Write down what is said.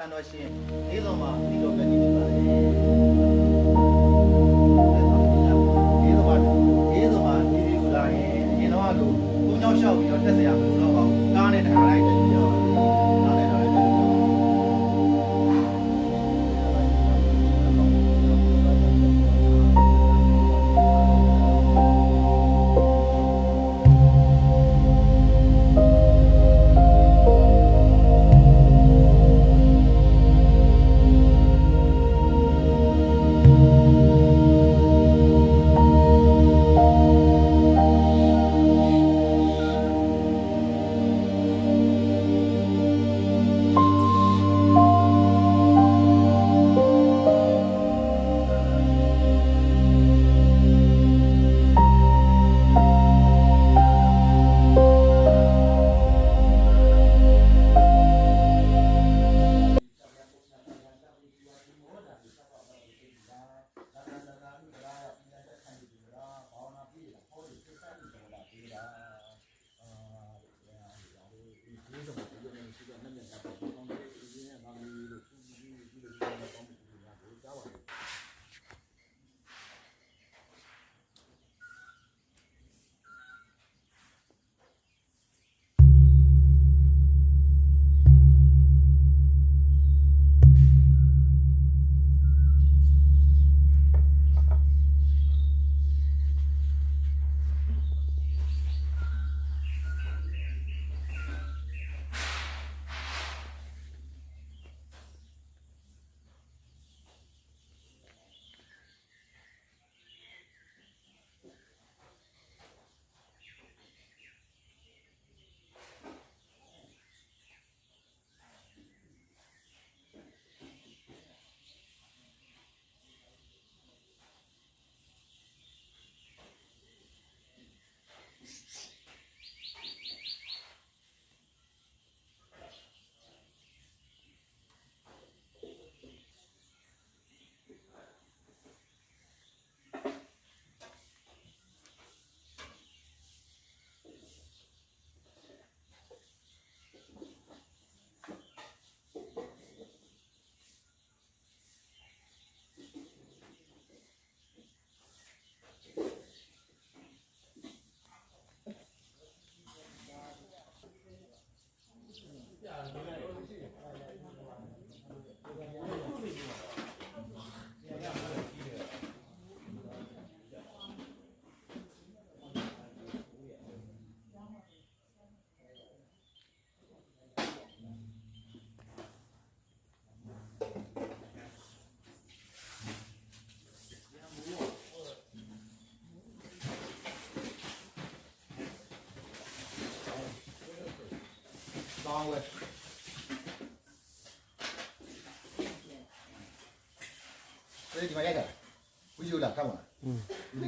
န်တော်ရှင်လေးစုံမှာဒီလိုပဲနေဖြစ်ပါတယ်လေးစုံမှာဒီလိုလာရင်အရင်တော့လို့ကိုကြောက်လျှောက်ပြီးတော့တက်เสียရမလို့တော့ပါဘူးကားနဲ့တခါလိုက်တယ်ပြောကားနဲ့တော့လည်းကောင်းဝဲဒီမှာရိုက်တာဝီဒီယိုလာကောက်ပါလားဒီ